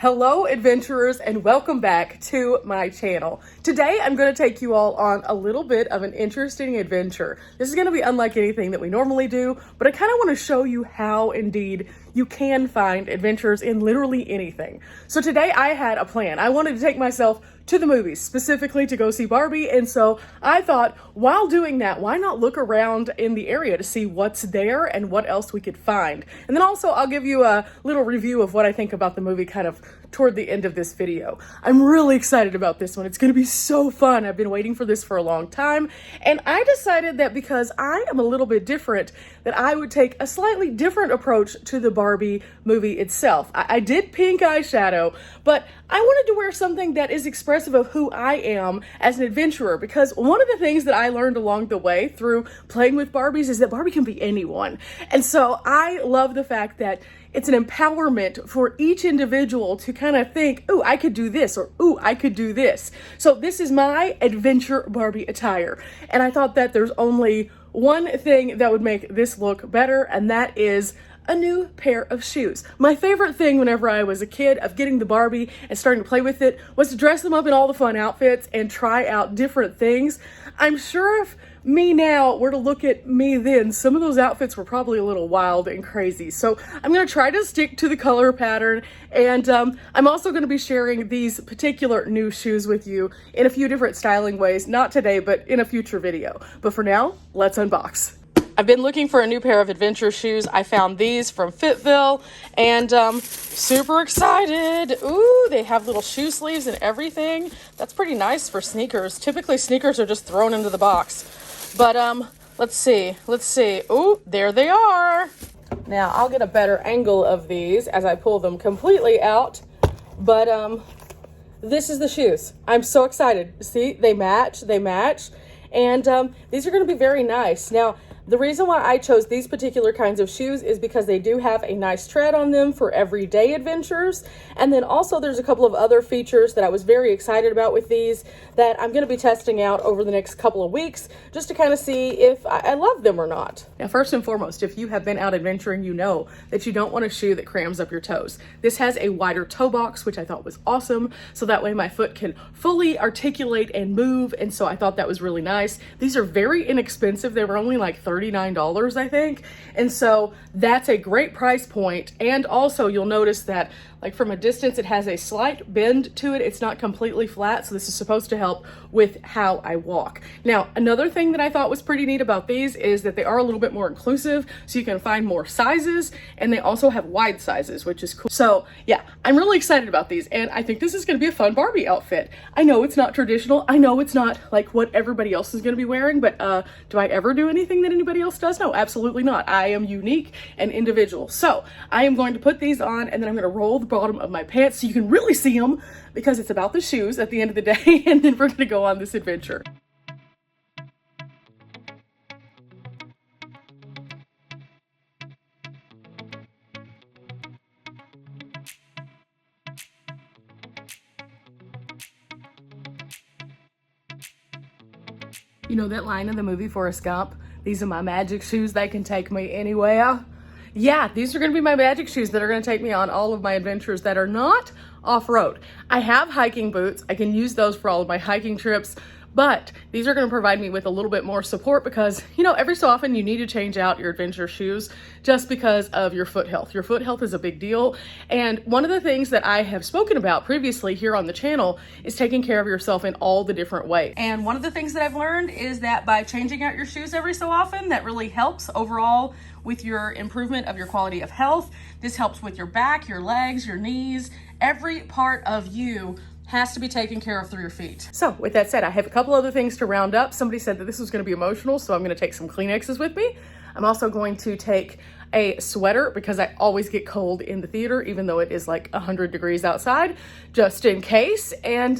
Hello adventurers, and welcome back to my channel. Today I'm going to take you all on a little bit of an interesting adventure. This is going to be unlike anything that we normally do, but I kind of want to show you how indeed you can find adventures in literally anything. So today I had a plan. I wanted to take myself to the movies, specifically to go see Barbie, and so I thought while doing that, why not look around in the area to see what's there and what else we could find. And then also I'll give you a little review of what I think about the movie kind of toward the end of this video. I'm really excited about this one. It's going to be so fun. I've been waiting for this for a long time, and I decided that because I am a little bit different, that I would take a slightly different approach to the Barbie movie itself. I did pink eyeshadow, but I wanted to wear something that is expressive of who I am as an adventurer, because one of the things that I learned along the way through playing with Barbies is that Barbie can be anyone. And so I love the fact that it's an empowerment for each individual to kind of think, ooh, I could do this, or ooh, I could do this. So this is my adventure Barbie attire. And I thought that there's only one thing that would make this look better, and that is a new pair of shoes. My favorite thing whenever I was a kid of getting the Barbie and starting to play with it was to dress them up in all the fun outfits and try out different things. I'm sure if me now were to look at me then, some of those outfits were probably a little wild and crazy. So I'm going to try to stick to the color pattern, and I'm also going to be sharing these particular new shoes with you in a few different styling ways, not today, but in a future video. But for now, let's unbox. I've been looking for a new pair of adventure shoes. I found these from Fitville, and super excited. Ooh, they have little shoe sleeves and everything. That's pretty nice for sneakers. Typically sneakers are just thrown into the box. But let's see. Ooh, there they are. Now I'll get a better angle of these as I pull them completely out. But this is the shoes. I'm so excited. See, they match. And these are going to be very nice. Now, the reason why I chose these particular kinds of shoes is because they do have a nice tread on them for everyday adventures. And then also there's a couple of other features that I was very excited about with these that I'm going to be testing out over the next couple of weeks just to kind of see if I love them or not. Now, first and foremost, if you have been out adventuring, you know that you don't want a shoe that crams up your toes. This has a wider toe box, which I thought was awesome. So that way my foot can fully articulate and move. And so I thought that was really nice. These are very inexpensive. They were only like $39, I think. And so that's a great price point. And also you'll notice that like from a distance, it has a slight bend to it. It's not completely flat. So this is supposed to help with how I walk. Now, another thing that I thought was pretty neat about these is that they are a little bit more inclusive. So you can find more sizes, and they also have wide sizes, which is cool. So yeah, I'm really excited about these. And I think this is going to be a fun Barbie outfit. I know it's not traditional. I know it's not like what everybody else is going to be wearing, but do I ever do anything that anybody else does? No, absolutely not. I am unique and individual. So I am going to put these on, and then I'm going to roll the bottom of my pants so you can really see them, because it's about the shoes at the end of the day. And then we're going to go on this adventure. You know that line in the movie Forrest Gump? These are my magic shoes, they can take me anywhere. Yeah, these are going to be my magic shoes that are going to take me on all of my adventures that are not off-road. I have hiking boots. I can use those for all of my hiking trips, but these are going to provide me with a little bit more support because, you know, every so often you need to change out your adventure shoes just because of your foot health. Your foot health is a big deal. And one of the things that I have spoken about previously here on the channel is taking care of yourself in all the different ways. And one of the things that I've learned is that by changing out your shoes every so often, that really helps overall with your improvement of your quality of health. This helps with your back, your legs, your knees, every part of you has to be taken care of through your feet. So with that said, I have a couple other things to round up. Somebody said that this was going to be emotional, so I'm going to take some Kleenexes with me. I'm also going to take a sweater because I always get cold in the theater, even though it is like 100 degrees outside, just in case. And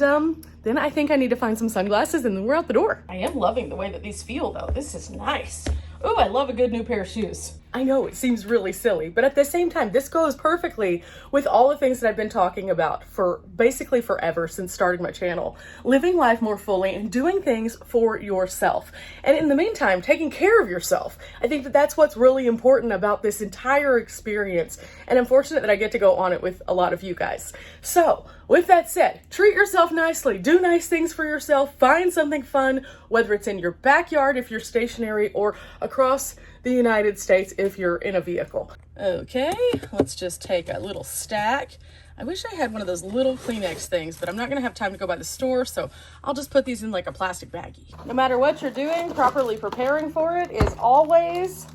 then I think I need to find some sunglasses, and then we're out the door. I am loving the way that these feel though. This is nice. Ooh, I love a good new pair of shoes. I know it seems really silly, but at the same time, this goes perfectly with all the things that I've been talking about for basically forever since starting my channel. Living life more fully and doing things for yourself. And in the meantime, taking care of yourself. I think that that's what's really important about this entire experience. And I'm fortunate that I get to go on it with a lot of you guys. So, with that said, treat yourself nicely, do nice things for yourself, find something fun, whether it's in your backyard if you're stationary or across the United States if you're in a vehicle. Okay, let's just take a little stack. I wish I had one of those little Kleenex things, but I'm not gonna have time to go by the store, so I'll just put these in like a plastic baggie. No matter what you're doing, properly preparing for it is always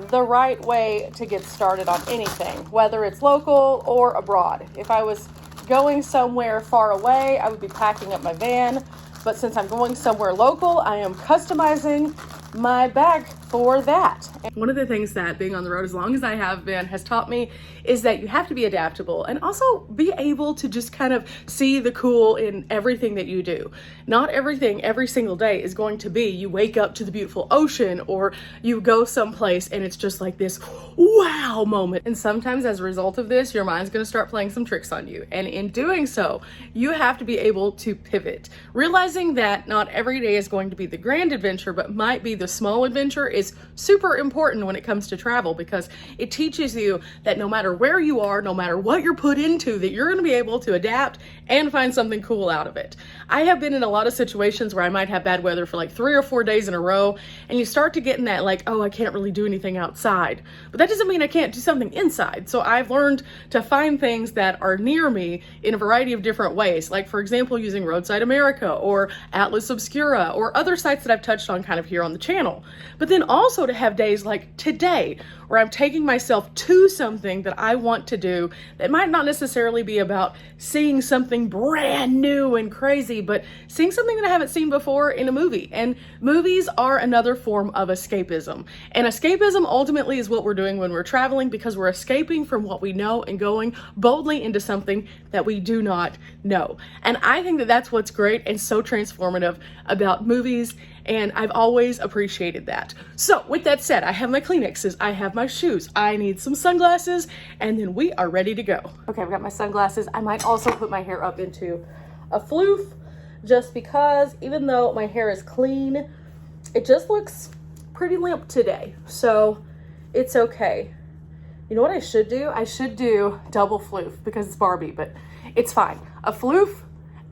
the right way to get started on anything, whether it's local or abroad. If I was going somewhere far away, I would be packing up my van, but since I'm going somewhere local, I am customizing my bag for that. And one of the things that being on the road as long as I have been has taught me is that you have to be adaptable and also be able to just kind of see the cool in everything that you do. Not everything every single day is going to be you wake up to the beautiful ocean or you go someplace and it's just like this wow moment. And sometimes as a result of this, your mind's going to start playing some tricks on you. And in doing so, you have to be able to pivot. Realizing that not every day is going to be the grand adventure, but might be the small adventure is super important when it comes to travel because it teaches you that no matter where you are, no matter what you're put into, that you're going to be able to adapt and find something cool out of it. I have been in a lot of situations where I might have bad weather for like 3 or 4 days in a row, and you start to get in that like, oh, I can't really do anything outside. But that doesn't mean I can't do something inside. So I've learned to find things that are near me in a variety of different ways. Like for example, using Roadside America or Atlas Obscura or other sites that I've touched on kind of here on the channel. But then also to have days like today where I'm taking myself to something that I want to do that might not necessarily be about seeing something brand new and crazy, but seeing something that I haven't seen before in a movie. And movies are another form of escapism. And escapism ultimately is what we're doing when we're traveling because we're escaping from what we know and going boldly into something that we do not know. And I think that that's what's great and so transformative about movies, and I've always appreciated that. So with that said, I have my Kleenexes, I have my shoes, I need some sunglasses, and then we are ready to go. Okay, I've got my sunglasses. I might also put my hair up into a floof just because even though my hair is clean, it just looks pretty limp today. So it's okay. You know what I should do? I should do double floof because it's Barbie, but it's fine. A floof,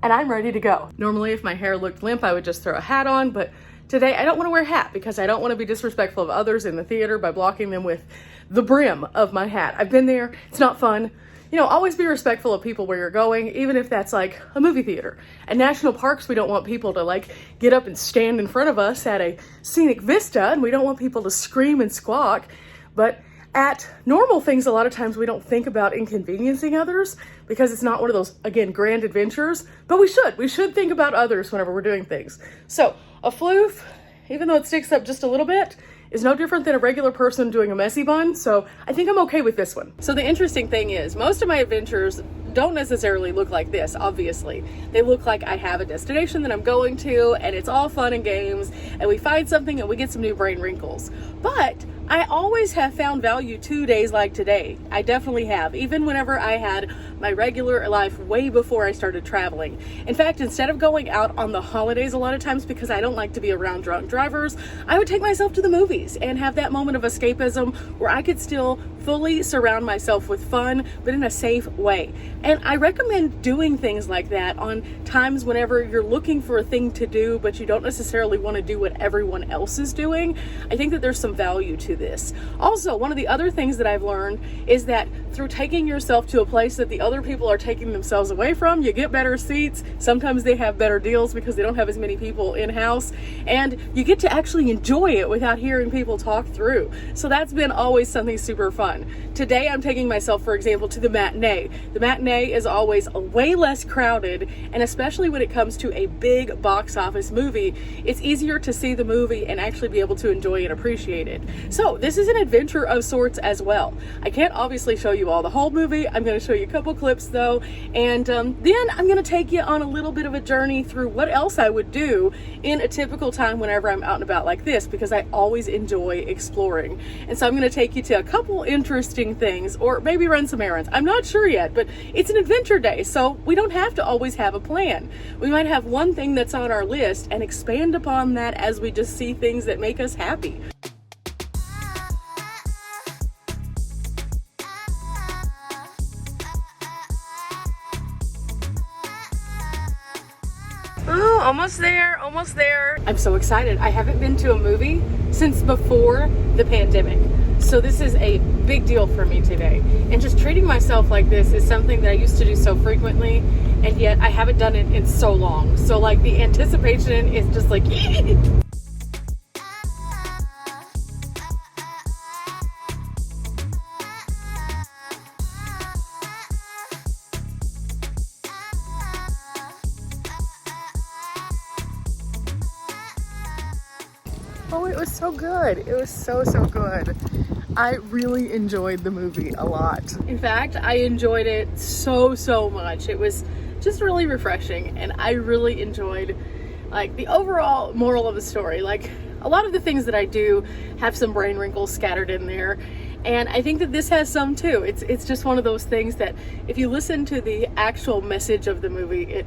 and I'm ready to go. Normally, if my hair looked limp, I would just throw a hat on, but today I don't want to wear a hat because I don't want to be disrespectful of others in the theater by blocking them with the brim of my hat. I've been there. It's not fun. You know, always be respectful of people where you're going, even if that's like a movie theater. At national parks, we don't want people to like get up and stand in front of us at a scenic vista, and we don't want people to scream and squawk, but at normal things, a lot of times we don't think about inconveniencing others because it's not one of those, again, grand adventures, but we should think about others whenever we're doing things. So a floof, even though it sticks up just a little bit, is no different than a regular person doing a messy bun. So I think I'm okay with this one. So the interesting thing is most of my adventures don't necessarily look like this, obviously. They look like I have a destination that I'm going to and it's all fun and games and we find something and we get some new brain wrinkles. But I always have found value to days like today. I definitely have, even whenever I had my regular life way before I started traveling. In fact, instead of going out on the holidays a lot of times because I don't like to be around drunk drivers, I would take myself to the movies and have that moment of escapism where I could still fully surround myself with fun, but in a safe way. And I recommend doing things like that on times whenever you're looking for a thing to do, but you don't necessarily want to do what everyone else is doing. I think that there's some value to this. Also, one of the other things that I've learned is that through taking yourself to a place that the other people are taking themselves away from, you get better seats. Sometimes they have better deals because they don't have as many people in-house, and you get to actually enjoy it without hearing people talk through. So that's been always something super fun. Today I'm taking myself, for example, to the matinee. The matinee is always way less crowded, and especially when it comes to a big box office movie, it's easier to see the movie and actually be able to enjoy and appreciate it. So this is an adventure of sorts as well. I can't obviously show you all the whole movie. I'm going to show you a couple couple clips though, and then I'm gonna take you on a little bit of a journey through what else I would do in a typical time whenever I'm out and about like this, because I always enjoy exploring. And so I'm gonna take you to a couple interesting things, or maybe run some errands. I'm not sure yet, but it's an adventure day, so we don't have to always have a plan. We might have one thing that's on our list and expand upon that as we just see things that make us happy. Oh, almost there, almost there. I'm so excited. I haven't been to a movie since before the pandemic. So this is a big deal for me today. And just treating myself like this is something that I used to do so frequently, and yet I haven't done it in so long. So like the anticipation is just like, oh, it was so good. It was so good. I really enjoyed the movie a lot. In fact, I enjoyed it so much. It was just really refreshing, and I really enjoyed like the overall moral of the story. Like a lot of the things that I do have some brain wrinkles scattered in there, and I think that this has some too. It's just one of those things that if you listen to the actual message of the movie, it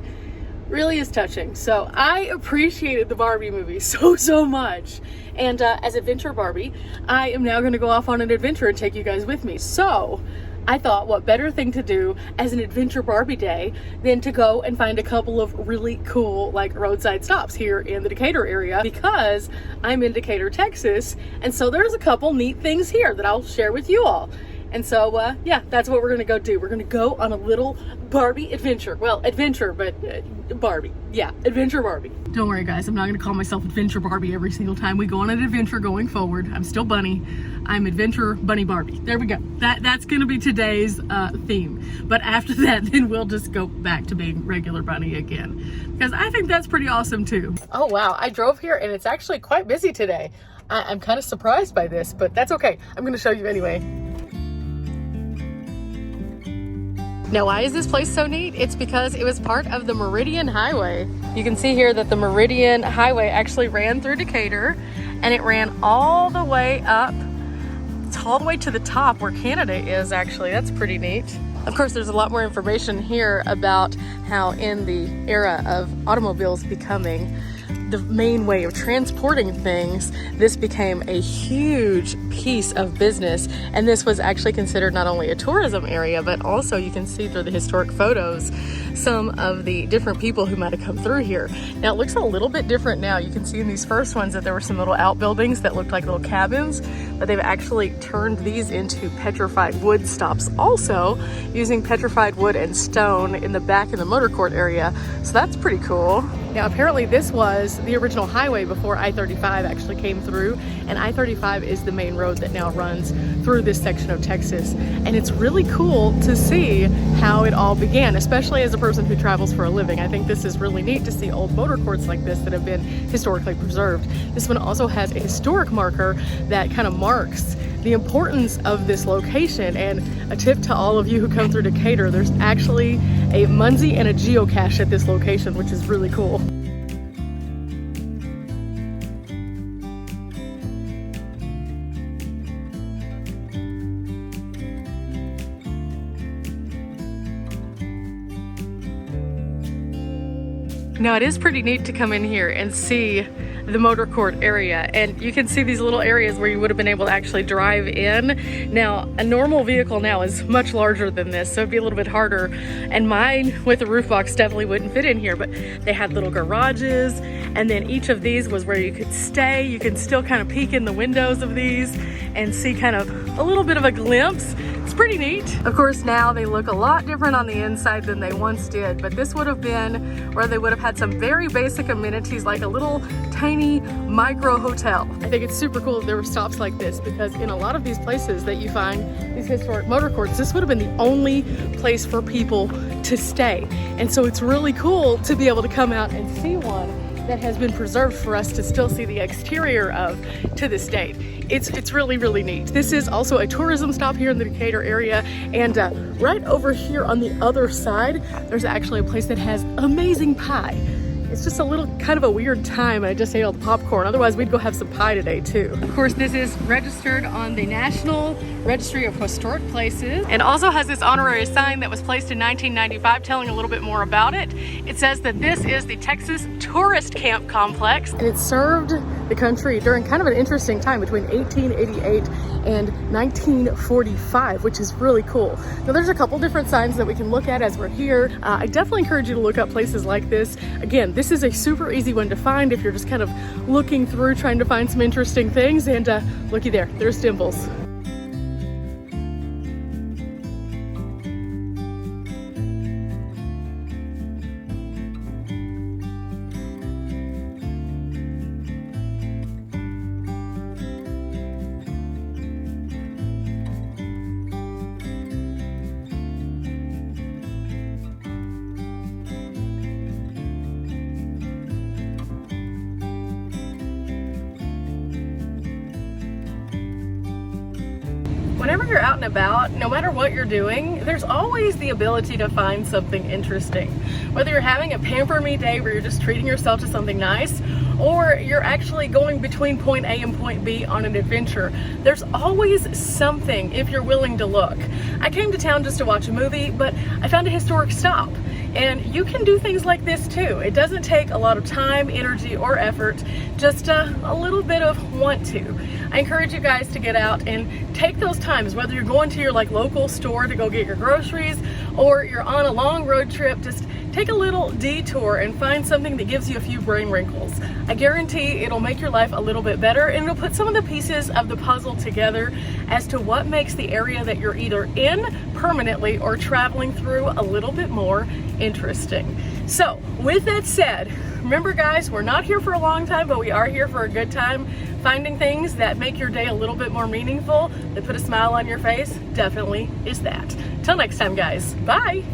really is touching. So I appreciated the Barbie movie so much. And as Adventure Barbie, I am now going to go off on an adventure and take you guys with me. So I thought, what better thing to do as an Adventure Barbie day than to go and find a couple of really cool like roadside stops here in the Decatur area, because I'm in Decatur, Texas. And so there's a couple neat things here that I'll share with you all. And so, yeah, that's what we're going to go do. We're going to go on a little Barbie adventure. Well, adventure, but Barbie. Yeah, Adventure Barbie. Don't worry, guys. I'm not going to call myself Adventure Barbie every single time we go on an adventure going forward. I'm still Bunny. I'm Adventure Bunny Barbie. There we go. That's going to be today's theme. But after that, then we'll just go back to being regular Bunny again, because I think that's pretty awesome, too. Oh, wow. I drove here, and it's actually quite busy today. I'm kind of surprised by this, but that's okay. I'm going to show you anyway. Now, why is this place so neat? It's because it was part of the Meridian Highway. You can see here that the Meridian Highway actually ran through Decatur, and it ran all the way up. It's all the way to the top where Canada is, actually. That's pretty neat. Of course, there's a lot more information here about how in the era of automobiles becoming the main way of transporting things, this became a huge piece of business. And this was actually considered not only a tourism area, but also you can see through the historic photos some of the different people who might have come through here. Now it looks a little bit different now. You can see in these first ones that there were some little outbuildings that looked like little cabins, but they've actually turned these into petrified wood stops, also using petrified wood and stone in the back in the motor court area. So that's pretty cool. Now apparently this was the original highway before I-35 actually came through, and I-35 is the main road that now runs through this section of Texas. And it's really cool to see how it all began, especially as a person who travels for a living. I think this is really neat to see old motor courts like this that have been historically preserved. This one also has a historic marker that kind of marks the importance of this location. And a tip to all of you who come through Decatur, there's actually a Munzie and a geocache at this location, which is really cool. Now it is pretty neat to come in here and see the motor court area, and you can see these little areas where you would have been able to actually drive in. Now a normal vehicle now is much larger than this, so it'd be a little bit harder, and mine with a roof box definitely wouldn't fit in here, but they had little garages, and then each of these was where you could stay. You can still kind of peek in the windows of these and see kind of a little bit of a glimpse. It's pretty neat. Of course, now they look a lot different on the inside than they once did, but this would have been where they would have had some very basic amenities like a little tiny micro hotel. I think it's super cool that there were stops like this, because in a lot of these places that you find these historic motor courts, this would have been the only place for people to stay. And so it's really cool to be able to come out and see one that has been preserved for us to still see the exterior of to this date. It's really, really neat. This is also a tourism stop here in the Decatur area, and right over here on the other side, there's actually a place that has amazing pie. It's just a little kind of a weird time. I just ate all the popcorn. Otherwise, we'd go have some pie today too. Of course, this is registered on the National Registry of Historic Places and also has this honorary sign that was placed in 1995 telling a little bit more about it. It says that this is the Texas Tourist Camp Complex, and it served the country during kind of an interesting time between 1888 and 1945, which is really cool. Now there's a couple different signs that we can look at as we're here. I definitely encourage you to look up places like this. Again, this is a super easy one to find if you're just kind of looking through trying to find some interesting things, and looky there, there's Dimples. Whenever you're out and about, no matter what you're doing, there's always the ability to find something interesting. Whether you're having a pamper me day where you're just treating yourself to something nice, or you're actually going between point A and point B on an adventure, there's always something if you're willing to look. I came to town just to watch a movie, but I found a historic stop. And you can do things like this too. It doesn't take a lot of time, energy, or effort, just a little bit of want to. I encourage you guys to get out and take those times, whether you're going to your local store to go get your groceries, or you're on a long road trip, just take a little detour and find something that gives you a few brain wrinkles. I guarantee it'll make your life a little bit better, and it'll put some of the pieces of the puzzle together as to what makes the area that you're either in permanently or traveling through a little bit more interesting. So with that said, remember guys, we're not here for a long time, but we are here for a good time. Finding things that make your day a little bit more meaningful, that put a smile on your face, definitely is that. Till next time guys, bye.